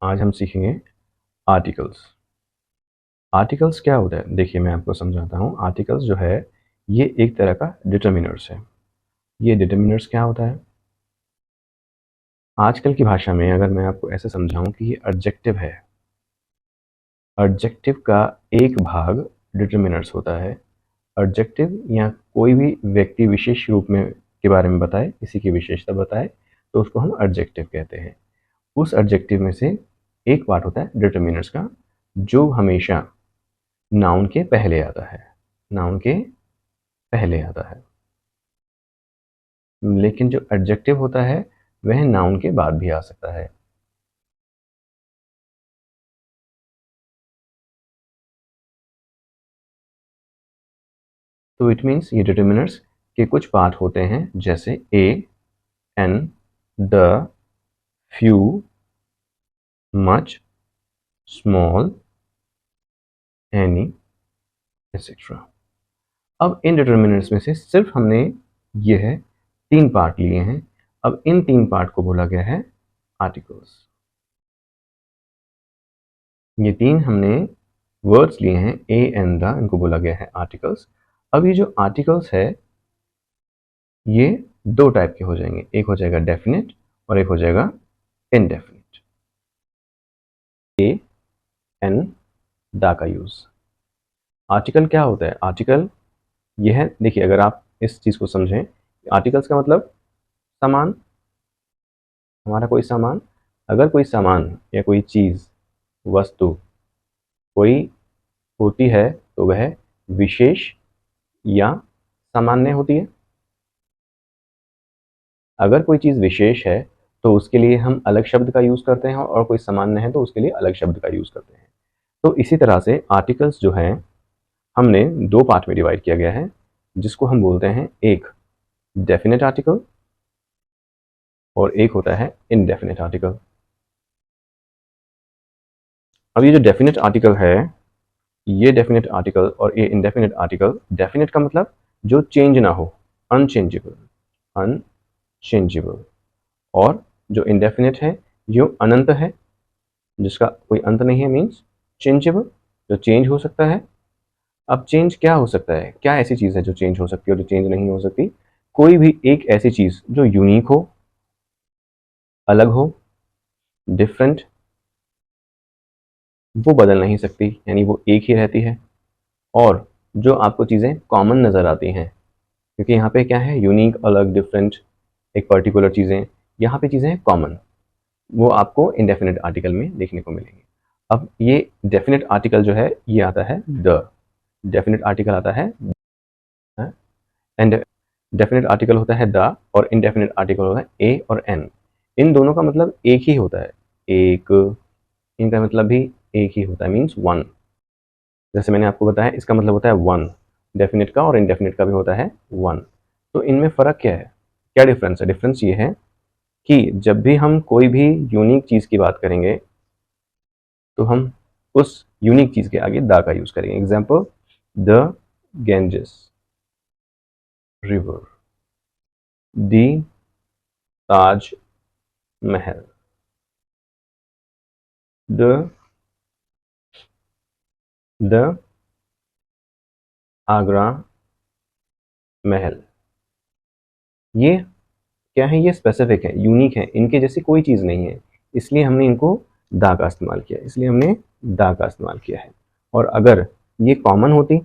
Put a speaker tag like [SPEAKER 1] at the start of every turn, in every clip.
[SPEAKER 1] आज हम सीखेंगे आर्टिकल्स। आर्टिकल्स क्या होता है? देखिए मैं आपको समझाता हूँ। आर्टिकल्स जो है ये एक तरह का डिटर्मिनर्स है। ये डिटर्मिनर्स क्या होता है? आजकल की भाषा में अगर मैं आपको ऐसे समझाऊं कि ये एडजेक्टिव है, एडजेक्टिव का एक भाग डिटर्मिनर्स होता है। एडजेक्टिव या कोई भी व्यक्ति विशेष रूप में के बारे में बताए, किसी की विशेषता बताए, तो उसको हम एडजेक्टिव कहते हैं। उस एडजेक्टिव में से एक पार्ट होता है डिटर्मिनर्स का, जो हमेशा नाउन के पहले आता है। नाउन के पहले आता है, लेकिन जो एडजेक्टिव होता है वह नाउन के बाद भी आ सकता है। तो इट मीन्स ये डिटर्मिनर्स के कुछ पार्ट होते हैं, जैसे a, an, the, few, much, small, any, etcetera. अब इन डिटर्मिनर्स में से सिर्फ हमने यह तीन पार्ट लिए हैं। अब इन तीन पार्ट को बोला गया है आर्टिकल्स। ये तीन हमने वर्ड्स लिए हैं, ए एंड द, इनको बोला गया है आर्टिकल्स। अब ये जो आर्टिकल्स है ये दो टाइप के हो जाएंगे, एक हो जाएगा डेफिनेट और एक हो जाएगा इनडेफिनेट। ए, एन, द का यूज। आर्टिकल क्या होता है? आर्टिकल यह है, देखिए अगर आप इस चीज को समझें, आर्टिकल्स का मतलब सामान, हमारा कोई सामान। अगर कोई सामान या कोई चीज, वस्तु कोई होती है तो वह विशेष या सामान्य होती है। अगर कोई चीज विशेष है तो उसके लिए हम अलग शब्द का यूज करते हैं, और कोई सामान्य है तो उसके लिए अलग शब्द का यूज करते हैं। तो इसी तरह से आर्टिकल्स जो हैं हमने दो पार्ट में डिवाइड किया गया है, जिसको हम बोलते हैं एक डेफिनेट आर्टिकल और एक होता है इनडेफिनेट आर्टिकल। अब ये जो डेफिनेट आर्टिकल है, ये डेफिनेट आर्टिकल और ये इनडेफिनेट आर्टिकल, डेफिनेट का मतलब जो चेंज ना हो, अनचेंजेबल, अनचेंजेबल। और जो इनडेफिनेट है जो अनंत है, जिसका कोई अंत नहीं है, मीन्स चेंजेबल, जो चेंज हो सकता है। अब चेंज क्या हो सकता है? क्या ऐसी चीज़ है जो चेंज हो सकती है और जो चेंज नहीं हो सकती? कोई भी एक ऐसी चीज़ जो यूनिक हो, अलग हो, डिफरेंट, वो बदल नहीं सकती, यानी वो एक ही रहती है। और जो आपको चीज़ें कॉमन नज़र आती हैं, क्योंकि यहाँ पे क्या है, यूनिक, अलग, डिफरेंट, एक पर्टिकुलर चीज़ें, यहाँ पे चीज़ें कॉमन, वो आपको इंडेफिनेट आर्टिकल में देखने को मिलेंगे। अब ये डेफिनेट आर्टिकल जो है ये आता है द, डेफिनेट आर्टिकल आता है एंड डेफिनेट आर्टिकल होता है द, और इनडेफिनेट आर्टिकल होता है ए और एन। इन दोनों का मतलब एक ही होता है, एक, इनका मतलब भी एक ही होता है, मीन्स वन। जैसे मैंने आपको बताया, इसका मतलब होता है वन, डेफिनेट का और इनडेफिनेट का भी होता है वन। तो इनमें फ़र्क क्या है, क्या डिफरेंस है? डिफरेंस ये है कि जब भी हम कोई भी यूनिक चीज़ की बात करेंगे तो हम उस यूनिक चीज़ के आगे द का यूज़ करेंगे। Example, the Ganges river, the Taj Mahal, the Agra महल। ये क्या है? ये स्पेसिफिक है, यूनिक है, इनके जैसी कोई चीज़ नहीं है, इसलिए हमने इनको दा का इस्तेमाल किया, इसलिए हमने दा का इस्तेमाल किया है। और अगर ये कॉमन होती,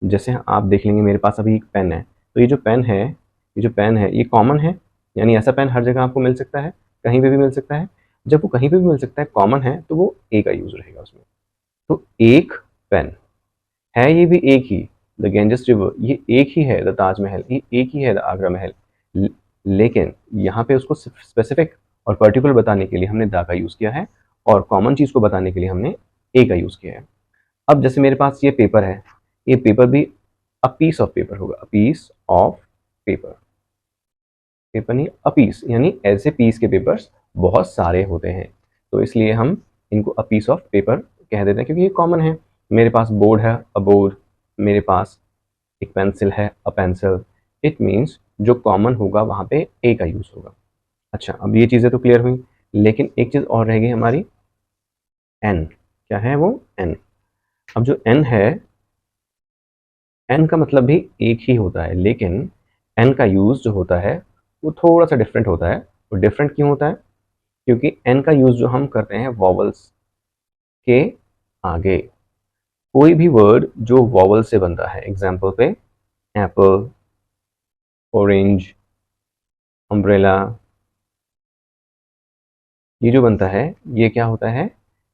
[SPEAKER 1] जैसे आप देख लेंगे मेरे पास अभी एक पेन है, तो ये जो पेन है, ये जो पेन है ये कॉमन है, यानी ऐसा पेन हर जगह आपको मिल सकता है, कहीं पे भी मिल सकता है। जब वो कहीं पे भी मिल सकता है, कॉमन है, तो वो ए का यूज़ रहेगा उसमें। तो एक पेन है, ये भी एक ही, द गेंजेस रिवर, ये एक ही है, द ताजमहल ये एक ही है, द आगरा महल। लेकिन यहाँ पे उसको स्पेसिफिक और पर्टिकुलर बताने के लिए हमने द का यूज़ किया है, और कॉमन चीज़ को बताने के लिए हमने ए का यूज़ किया है। अब जैसे मेरे पास ये पेपर है, ये पेपर भी अ पीस ऑफ पेपर होगा, a piece of paper, paper नहीं अ पीस, यानी ऐसे पीस के पेपर्स बहुत सारे होते हैं, तो इसलिए हम इनको अ पीस ऑफ पेपर कह देते हैं, क्योंकि ये कॉमन है। मेरे पास बोर्ड है, अ बोर्ड, मेरे पास एक पेंसिल है, अ पेंसिल। इट मीन्स जो कॉमन होगा वहाँ पे ए का यूज़ होगा। अच्छा, अब ये चीज़ें तो क्लियर हुई। लेकिन एक चीज़ और रहेगी हमारी, एन। क्या है वो? एन। अब जो एन है, एन का मतलब भी एक ही होता है, लेकिन एन का यूज़ जो होता है वो थोड़ा सा डिफरेंट होता है। वो डिफरेंट क्यों होता है? क्योंकि एन का यूज़ जो हम करते हैं वॉवल्स के आगे। कोई भी वर्ड जो वॉवल से बनता है, एग्जाम्पल पे एप्पल, ऑरेंज, अम्ब्रेला, ये जो बनता है ये क्या होता है?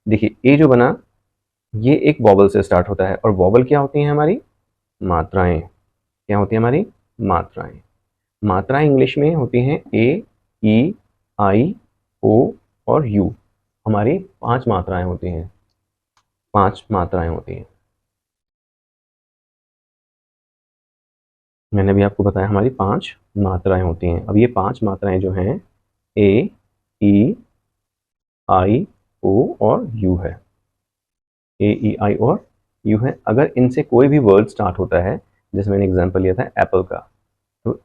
[SPEAKER 1] देखिए, ए जो बना ये एक वॉवल से स्टार्ट होता है, और वॉवल क्या होती हैं हमारी? मात्राएं। क्या होती है हमारी? मात्राएं। मात्राएं इंग्लिश में होती हैं ए, ई, आई, ओ और यू। हमारी 5 मात्राएं होती हैं। 5 मात्राएं होती हैं। मैंने भी आपको बताया हमारी 5 मात्राएं होती हैं। अब ये 5 मात्राएं जो हैं ए, ई, आई, ओ और यू है। ए, ई, आई और यू है। अगर इनसे कोई भी वर्ड स्टार्ट होता है, जैसे मैंने एग्जांपल लिया था एप्पल का, तो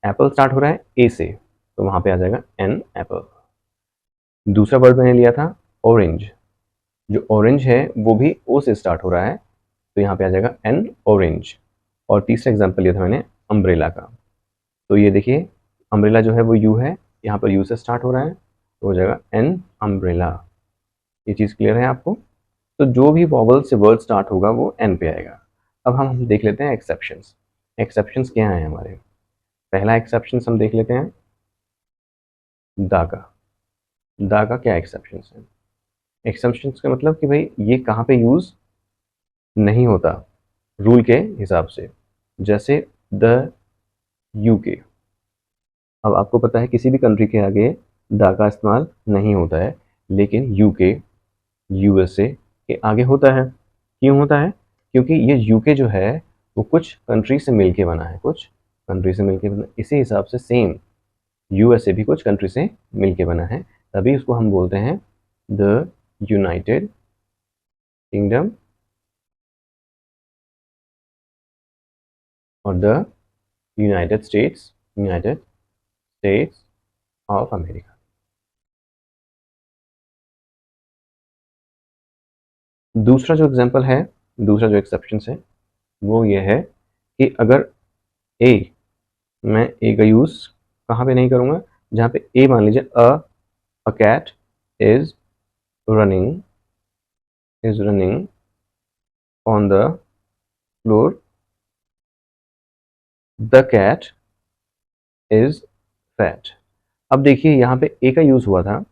[SPEAKER 1] एप्पल स्टार्ट हो रहा है ए से, तो वहां पे आ जाएगा एन एप्पल। दूसरा वर्ड मैंने लिया था ऑरेंज, जो ऑरेंज है वो भी ओ से स्टार्ट हो रहा है, तो यहाँ पे आ जाएगा एन ऑरेंज। और तीसरा एग्जांपल लिया था मैंने अम्ब्रेला का, तो ये देखिए अम्ब्रेला जो है वो यू है, यहाँ पर यू से स्टार्ट हो रहा है, तो हो जाएगा एन अम्ब्रेला। ये चीज़ क्लियर है आपको? तो जो भी वॉवल से वर्ड स्टार्ट होगा वो एन पे आएगा। अब हम देख लेते हैं एक्सेप्शंस। एक्सेप्शंस क्या हैं हमारे? पहला एक्सेप्शंस हम देख लेते हैं दा का। दा का क्या एक्सेप्शंस है? एक्सेप्शंस का मतलब कि भाई ये कहाँ पे यूज़ नहीं होता रूल के हिसाब से, जैसे द, यूके। अब आपको पता है किसी भी कंट्री के आगे दा का इस्तेमाल नहीं होता है, लेकिन यूके, यूएसए के आगे होता है। क्यों होता है? क्योंकि ये यूके जो है वो कुछ कंट्री से मिलके बना है, कुछ कंट्री से मिलके बना। इसी हिसाब से सेम यूएसए भी कुछ कंट्री से मिलके बना है, तभी उसको हम बोलते हैं द यूनाइटेड किंगडम और the United states of America. दूसरा जो एग्जांपल है, दूसरा जो एक्सेप्शन है वो ये है कि अगर ए, मैं ए का यूज़ कहाँ पे नहीं करूँगा? जहाँ पे ए मान लीजिए a cat is running on the floor, the cat is fat. अब देखिए यहाँ पे ए का यूज़ हुआ था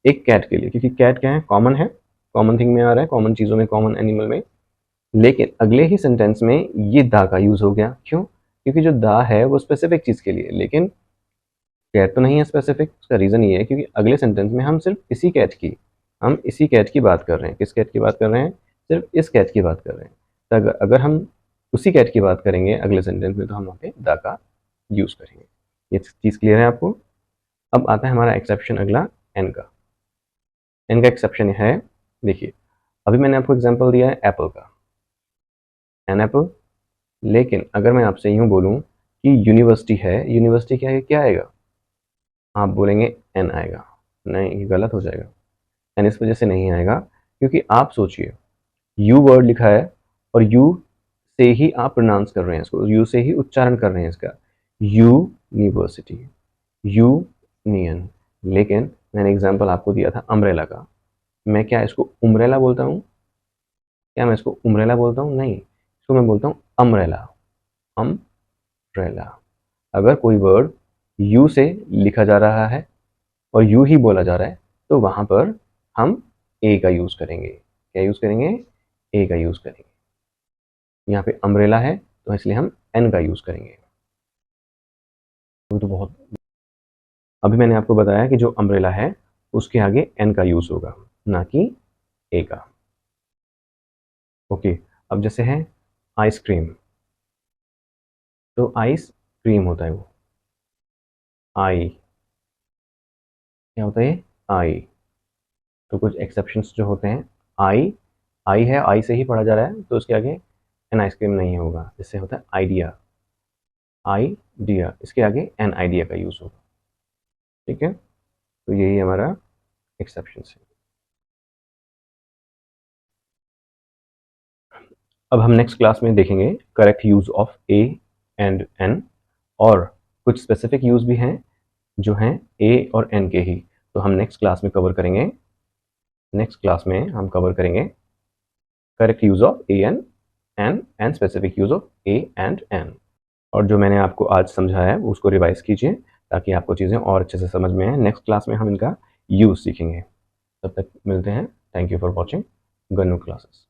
[SPEAKER 1] एक कैट के लिए, क्योंकि कैट क्या है? कॉमन है, कॉमन थिंग में आ रहा है, कॉमन चीज़ों में, कॉमन एनिमल में। लेकिन अगले ही सेंटेंस में ये दा का यूज़ हो गया। क्यों? क्योंकि जो दा है वो स्पेसिफिक चीज़ के लिए, लेकिन कैट तो नहीं है स्पेसिफिक। उसका रीज़न ये है क्योंकि अगले सेंटेंस में हम इसी कैट की बात कर रहे हैं। किस कैट की बात कर रहे हैं? सिर्फ इस कैट की बात कर रहे हैं। तो अगर हम उसी कैट की बात करेंगे अगले सेंटेंस में, तो हम वहाँ पे दा का यूज़ करेंगे। ये चीज़ क्लियर है आपको? अब आता है हमारा एक्सेप्शन अगला, एन का। एन का एक्सेप्शन है, देखिए अभी मैंने आपको एग्जाम्पल दिया है एप्पल का, एन एप्पल। लेकिन अगर मैं आपसे यूँ बोलूँ कि यूनिवर्सिटी है, यूनिवर्सिटी क्या है? क्या आएगा? आप बोलेंगे एन आएगा। नहीं, ये गलत हो जाएगा। एन इस वजह से नहीं आएगा क्योंकि आप सोचिए, यू वर्ड लिखा है और यू से ही आप प्रोनाउंस कर रहे हैं इसको, यू से ही उच्चारण कर रहे हैं इसका, यूनिवर्सिटी, यूनियन। लेकिन मैंने एग्जांपल आपको दिया था अम्ब्रेला का, मैं क्या इसको उम्ब्रेला बोलता हूँ? क्या मैं इसको उम्ब्रेला बोलता हूँ? नहीं, इसको मैं बोलता हूँ अम्ब्रेला, अम्ब्रेला। अगर कोई वर्ड यू से लिखा जा रहा है और यू ही बोला जा रहा है, तो वहाँ पर हम ए का यूज़ करेंगे। क्या यूज़ करेंगे? ए का यूज़ करेंगे। यहाँ पे अम्ब्रेला है तो इसलिए हम एन का यूज़ करेंगे। तो बहुत, अभी मैंने आपको बताया कि जो अम्ब्रेला है उसके आगे एन का यूज़ होगा, ना कि ए का। ओके। अब जैसे है आइसक्रीम, तो आइस क्रीम होता है वो, आई, क्या होता है? आई। तो कुछ एक्सेप्शंस जो होते हैं, आई, आई है, आई से ही पढ़ा जा रहा है, तो उसके आगे एन आइसक्रीम नहीं होगा। इससे होता है आइडिया, आइडिया, इसके आगे एन आइडिया का यूज़ होगा। ठीक है, तो यही हमारा एक्सेप्शन से। अब हम नेक्स्ट क्लास में देखेंगे correct use of a and an, और कुछ स्पेसिफिक यूज भी हैं जो हैं ए और एन के ही, तो हम नेक्स्ट क्लास में कवर करेंगे। नेक्स्ट क्लास में हम कवर करेंगे correct use of a and specific use of a and an. और जो मैंने आपको आज समझाया है उसको रिवाइज कीजिए ताकि आपको चीज़ें और अच्छे से समझ में आए। नेक्स्ट क्लास में हम इनका यूज सीखेंगे। तब तक मिलते हैं। Thank you for watching Gannu classes.